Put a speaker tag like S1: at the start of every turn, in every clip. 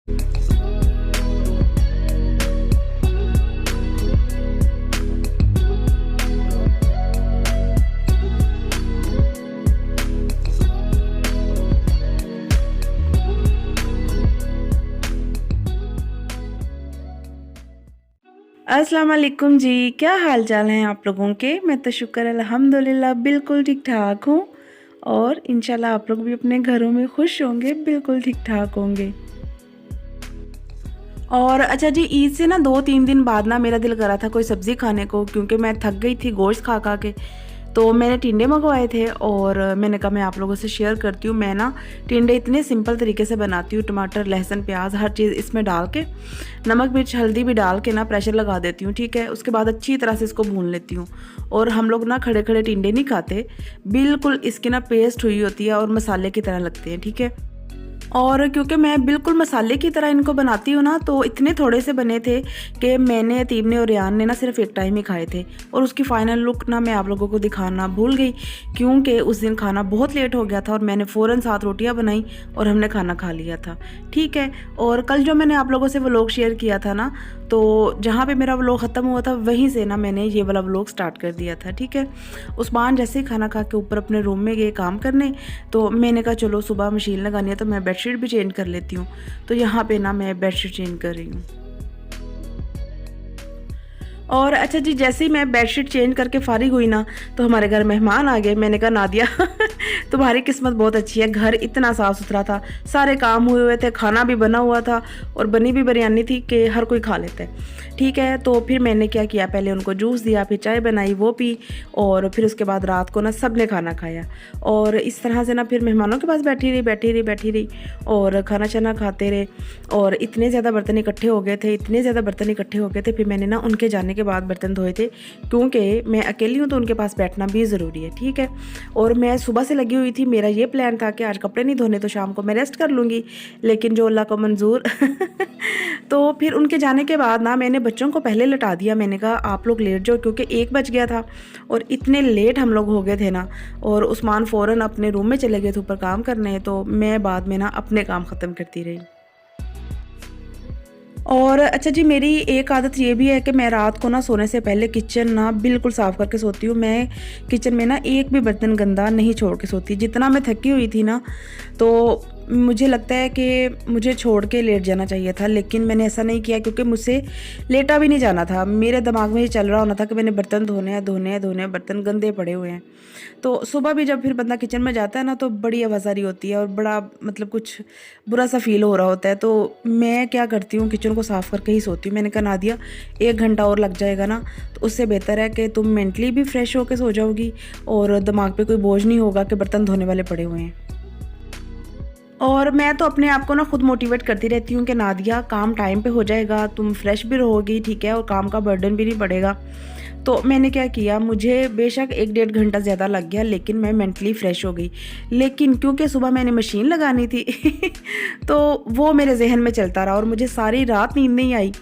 S1: अस्सलाम वालेकुम जी, क्या हाल चाल हैं आप लोगों के। मैं तो शुक्र अल्हम्दुलिल्लाह बिल्कुल ठीक ठाक हूँ और इंशाल्लाह आप लोग भी अपने घरों में खुश होंगे, बिल्कुल ठीक ठाक होंगे। और अच्छा जी, ईद से ना 2-3 दिन बाद ना मेरा दिल करा था कोई सब्ज़ी खाने को, क्योंकि मैं थक गई थी गोश्त खा खा के। तो मैंने टिंडे मंगवाए थे और मैंने कहा मैं आप लोगों से शेयर करती हूँ। मैं ना टिंडे इतने सिंपल तरीके से बनाती हूँ, टमाटर लहसुन प्याज हर चीज़ इसमें डाल के, नमक मिर्च हल्दी भी डाल के ना प्रेशर लगा देती हूँ। ठीक है, उसके बाद अच्छी तरह से इसको भून लेती हूँ। और हम लोग ना खड़े खड़े टिंडे नहीं खाते, बिल्कुल इसकी ना पेस्ट हुई होती है और मसाले की तरह लगते हैं। ठीक है, और क्योंकि मैं बिल्कुल मसाले की तरह इनको बनाती हूँ ना, तो इतने थोड़े से बने थे कि मैंने, अतीब ने और रियान ने ना सिर्फ एक टाइम ही खाए थे। और उसकी फ़ाइनल लुक ना मैं आप लोगों को दिखाना भूल गई, क्योंकि उस दिन खाना बहुत लेट हो गया था और मैंने फ़ौरन 7 रोटियाँ बनाई और हमने खाना खा लिया था। ठीक है, और कल जो मैंने आप लोगों से व्लॉग शेयर किया था ना, तो जहाँ पे मेरा व्लॉग ख़त्म हुआ था वहीं से ना मैंने ये वाला व्लॉग स्टार्ट कर दिया था। ठीक है, उस्मान जैसे ही खाना खा के ऊपर अपने रूम में गए काम करने, तो मैंने कहा चलो सुबह मशीन लगानी है तो मैं बेडशीट भी चेंज कर लेती हूँ। तो यहाँ पे ना मैं बेडशीट चेंज कर रही हूँ। और अच्छा जी, जैसे ही मैं बेडशीट चेंज करके फारिग हुई ना, तो हमारे घर मेहमान आ गए। मैंने कहा नादिया तुम्हारी किस्मत बहुत अच्छी है, घर इतना साफ़ सुथरा था, सारे काम हुए हुए थे, खाना भी बना हुआ था और बनी भी बिरयानी थी कि हर कोई खा लेता है। ठीक है, तो फिर मैंने क्या किया, पहले उनको जूस दिया, फिर चाय बनाई वो पी, और फिर उसके बाद रात को ना सब ने खाना खाया। और इस तरह से ना फिर मेहमानों के पास बैठी रही और खाना शाना खाते रहे। और इतने ज़्यादा बर्तन इकट्ठे हो गए थे, फिर मैंने ना उनके जाने के बाद बर्तन धोए थे, क्योंकि मैं अकेली हूँ तो उनके पास बैठना भी ज़रूरी है। ठीक है, और मैं सुबह से लगी हुई थी, मेरा ये प्लान था कि आज कपड़े नहीं धोने तो शाम को मैं रेस्ट कर लूँगी, लेकिन जो अल्लाह को मंजूर तो फिर उनके जाने के बाद ना मैंने बच्चों को पहले लटा दिया। मैंने कहा आप लोग लेट जाओ, क्योंकि 1 बज गया था और इतने लेट हम लोग हो गए थे ना। और उस्मान फ़ौरन अपने रूम में चले गए थे ऊपर काम करने, तो मैं बाद में ना अपने काम ख़त्म करती रही। और अच्छा जी, मेरी एक आदत ये भी है कि मैं रात को ना सोने से पहले किचन ना बिल्कुल साफ़ करके सोती हूँ। मैं किचन में ना एक भी बर्तन गंदा नहीं छोड़ के सोती। जितना मैं थकी हुई थी ना, तो मुझे लगता है कि मुझे छोड़ के लेट जाना चाहिए था, लेकिन मैंने ऐसा नहीं किया, क्योंकि मुझसे लेटा भी नहीं जाना था। मेरे दिमाग में ये चल रहा होना था कि मैंने बर्तन धोने हैं, बर्तन गंदे पड़े हुए हैं। तो सुबह भी जब फिर बंदा किचन में जाता है ना, तो बड़ी आवाज़ारी होती है और बड़ा मतलब कुछ बुरा सा फ़ील हो रहा होता है। तो मैं क्या करती हूँ, किचन को साफ़ करके ही सोती हूँ। मैंने कहा नादिया 1 घंटा और लग जाएगा ना, तो उससे बेहतर है कि तुम मेंटली भी फ्रेश होकर सो जाओगी और दिमाग पे कोई बोझ नहीं होगा कि बर्तन धोने वाले पड़े हुए हैं। और मैं तो अपने आप को ना खुद मोटिवेट करती रहती हूँ कि नादिया काम टाइम पे हो जाएगा, तुम फ्रेश भी रहोगी, ठीक है, और काम का बर्डन भी नहीं पड़ेगा। तो मैंने क्या किया, मुझे बेशक 1 डेढ़ घंटा ज़्यादा लग गया, लेकिन मैं मेंटली फ़्रेश हो गई। लेकिन क्योंकि सुबह मैंने मशीन लगानी थी तो वो मेरे ज़हन में चलता रहा और मुझे सारी रात नींद नहीं आई।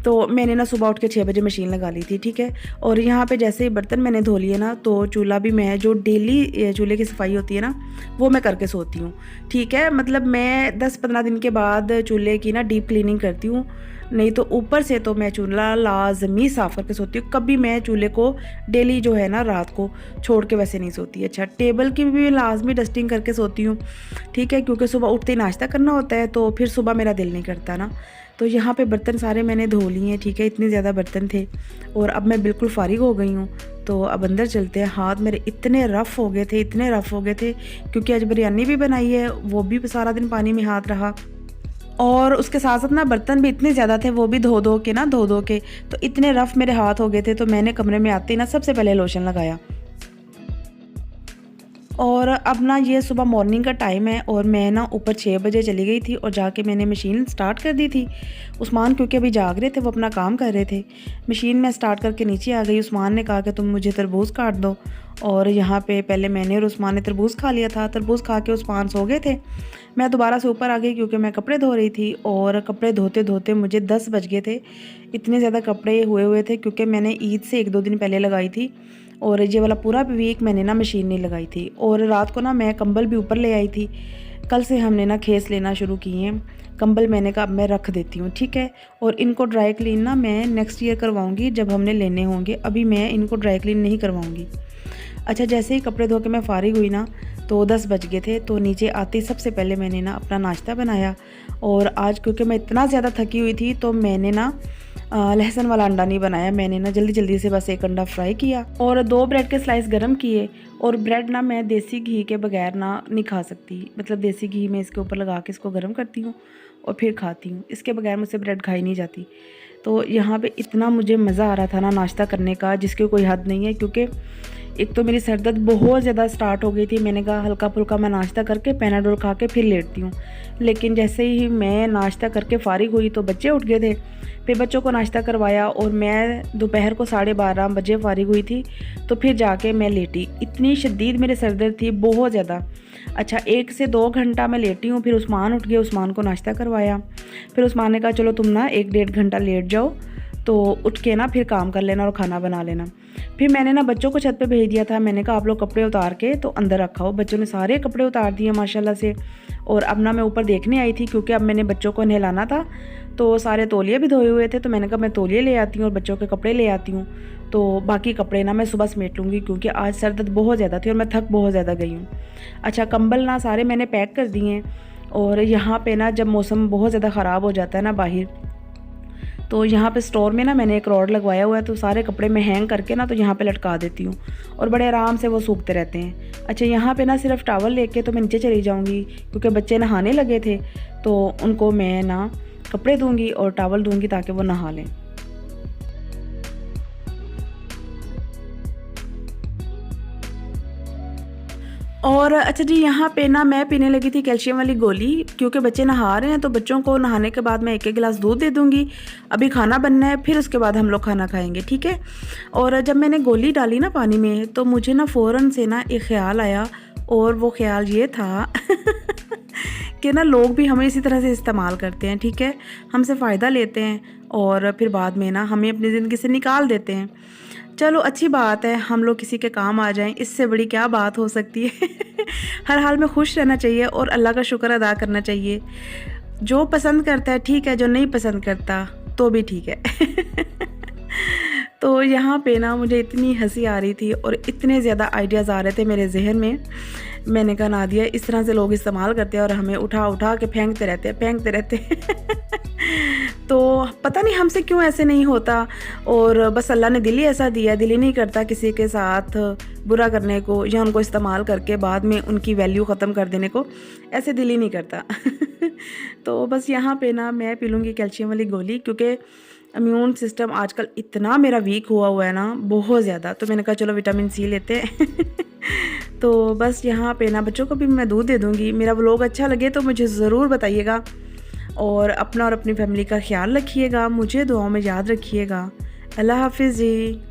S1: तो मैंने ना सुबह उठ के 6 बजे मशीन लगा ली थी। ठीक है, और यहाँ पे जैसे ही बर्तन मैंने धो लिए ना, तो चूल्हा भी मैं जो डेली चूल्हे की सफाई होती है ना, वो मैं करके सोती हूँ। ठीक है, मतलब मैं 10-15 दिन के बाद चूल्हे की ना डीप क्लीनिंग करती हूँ, नहीं तो ऊपर से तो मैं चूल्हा लाज़मी साफ़ करके सोती हूँ। कभी मैं चूल्हे को डेली जो है ना रात को छोड़ के वैसे नहीं सोती। अच्छा, टेबल की भी लाज़मी डस्टिंग करके सोती हूँ। ठीक है, क्योंकि सुबह उठते ही नाश्ता करना होता है, तो फिर सुबह मेरा दिल नहीं करता ना। तो यहाँ पे बर्तन सारे मैंने धो लिए हैं। ठीक है, इतने ज़्यादा बर्तन थे और अब मैं बिल्कुल फ़ारिग हो गई हूँ। तो अब अंदर चलते हैं। हाथ मेरे इतने रफ़ हो गए थे, क्योंकि आज बिरयानी भी बनाई है, वो भी सारा दिन पानी में हाथ रहा। और उसके साथ-साथ ना बर्तन भी इतने ज़्यादा थे, वो भी धो-धो के, तो इतने रफ़ मेरे हाथ हो गए थे। तो मैंने कमरे में आते ही ना सबसे पहले लोशन लगाया। और अब ना ये सुबह मॉर्निंग का टाइम है और मैं ना ऊपर 6 बजे चली गई थी और जाके मैंने मशीन स्टार्ट कर दी थी। उस्मान क्योंकि अभी जाग रहे थे, वो अपना काम कर रहे थे। मशीन में स्टार्ट करके नीचे आ गई। उस्मान ने कहा कि तुम मुझे तरबूज काट दो, और यहाँ पे पहले मैंने और उस्मान ने तरबूज खा लिया था। तरबूज खा के उस्मान सो गए थे। मैं दोबारा से ऊपर आ गई, क्योंकि मैं कपड़े धो रही थी और कपड़े धोते धोते मुझे 10 बज गए थे। इतने ज़्यादा कपड़े हुए हुए थे, क्योंकि मैंने ईद से 1-2 दिन पहले लगाई थी और ये वाला पूरा वीक मैंने ना मशीन नहीं लगाई थी। और रात को ना मैं कंबल भी ऊपर ले आई थी, कल से हमने ना खेस लेना शुरू किए हैं। कंबल मैंने कहा अब मैं रख देती हूँ, ठीक है। और इनको ड्राई क्लीन ना मैं नेक्स्ट ईयर करवाऊँगी जब हमने लेने होंगे, अभी मैं इनको ड्राई क्लीन नहीं करवाऊँगी। अच्छा, जैसे ही कपड़े धो के मैं फ़ारिग हुई ना तो 10 बज गए थे। तो नीचे आते ही सबसे पहले मैंने ना अपना नाश्ता बनाया। और आज क्योंकि मैं इतना ज़्यादा थकी हुई थी तो मैंने ना लहसुन वाला अंडा नहीं बनाया। मैंने ना जल्दी जल्दी से बस एक अंडा फ्राई किया और 2 ब्रेड के स्लाइस गरम किए। और ब्रेड ना मैं देसी घी के बगैर ना नहीं खा सकती, मतलब देसी घी मैं इसके ऊपर लगा के इसको गर्म करती हूँ और फिर खाती हूँ। इसके बगैर मुझसे ब्रेड खाई नहीं जाती। तो यहाँ पे इतना मुझे मज़ा आ रहा था ना नाश्ता करने का, जिसकी कोई हद नहीं है। क्योंकि एक तो मेरी सर दर्द बहुत ज़्यादा स्टार्ट हो गई थी। मैंने कहा हल्का फुल्का मैं नाश्ता करके पैनाडोल खा के फिर लेटती हूँ। लेकिन जैसे ही मैं नाश्ता करके फ़ारिग हुई तो बच्चे उठ गए थे। फिर बच्चों को नाश्ता करवाया और मैं दोपहर को 12:30 बजे फ़ारिग हुई थी। तो फिर जाके मैं लेटी। इतनी शदीद मेरे सर दर्द थी, बहुत ज़्यादा। अच्छा, 1 से 2 घंटा मैं लेटी हूँ। फिर उस्मान उठ गया, उस्मान को नाश्ता करवाया। फिर उस्मान ने कहा चलो तुम ना 1-1.5 घंटा लेट जाओ, तो उठ के ना फिर काम कर लेना और खाना बना लेना। फिर मैंने ना बच्चों को छत पे भेज दिया था। मैंने कहा आप लोग कपड़े उतार के तो अंदर रखाओ। बच्चों ने सारे कपड़े उतार दिए माशाल्लाह से। और अब ना मैं ऊपर देखने आई थी क्योंकि अब मैंने बच्चों को नहलाना था। तो सारे तौलिए भी धोए हुए थे, तो मैंने कहा मैं तौलिए ले आती हूँ और बच्चों के कपड़े ले आती हूँ। तो बाकी कपड़े ना मैं सुबह समेट लूँगी क्योंकि आज सर दर्द बहुत ज़्यादा थी और मैं थक बहुत ज़्यादा गई हूँ। अच्छा, कंबल ना सारे मैंने पैक कर दिए हैं। और यहाँ पे ना जब मौसम बहुत ज़्यादा ख़राब हो जाता है ना बाहर, तो यहाँ पे स्टोर में ना मैंने एक रॉड लगवाया हुआ है। तो सारे कपड़े मैं हैंग करके ना तो यहाँ पे लटका देती हूँ और बड़े आराम से वो सूखते रहते हैं। अच्छा, यहाँ पे ना सिर्फ टॉवल लेके तो मैं नीचे चली जाऊँगी क्योंकि बच्चे नहाने लगे थे। तो उनको मैं ना कपड़े दूँगी और टॉवल दूँगी ताकि वो नहा लें। और अच्छा जी, यहाँ पे ना मैं पीने लगी थी कैल्शियम वाली गोली क्योंकि बच्चे नहा रहे हैं। तो बच्चों को नहाने के बाद मैं 1-1 गिलास दूध दे दूँगी। अभी खाना बनना है, फिर उसके बाद हम लोग खाना खाएंगे, ठीक है। और जब मैंने गोली डाली ना पानी में तो मुझे ना फ़ौरन से ना एक ख़्याल आया। और वो ख़्याल ये था कि ना लोग भी हमें इसी तरह से इस्तेमाल करते हैं, ठीक है। हमसे फ़ायदा लेते हैं और फिर बाद में ना हमें अपनी ज़िंदगी से निकाल देते हैं। चलो अच्छी बात है, हम लोग किसी के काम आ जाएं, इससे बड़ी क्या बात हो सकती है। हर हाल में खुश रहना चाहिए और अल्लाह का शुक्र अदा करना चाहिए। जो पसंद करता है ठीक है, जो नहीं पसंद करता तो भी ठीक है। तो यहाँ पे ना मुझे इतनी हंसी आ रही थी और इतने ज़्यादा आइडियाज़ आ रहे थे मेरे जहन में। मैंने कहा नादिया, इस तरह से लोग इस्तेमाल करते हैं और हमें उठा उठा के फेंकते रहते हैं। तो पता नहीं हमसे क्यों ऐसे नहीं होता। और बस अल्लाह ने दिल ही ऐसा दिया, दिल ही नहीं करता किसी के साथ बुरा करने को या उनको इस्तेमाल करके बाद में उनकी वैल्यू ख़त्म कर देने को, ऐसे दिल ही नहीं करता। तो बस यहाँ पे ना मैं पी लूँगी कैल्शियम वाली गोली क्योंकि इम्यून सिस्टम आजकल इतना मेरा वीक हुआ है ना, बहुत ज़्यादा। तो मैंने कहा चलो विटामिन सी लेते हैं। तो बस यहाँ पे ना बच्चों को भी मैं दूध दे दूँगी। मेरा व्लॉग अच्छा लगे तो मुझे ज़रूर बताइएगा और अपना और अपनी फैमिली का ख्याल रखिएगा। मुझे दुआओं में याद रखिएगा। अल्लाह हाफिज़ जी।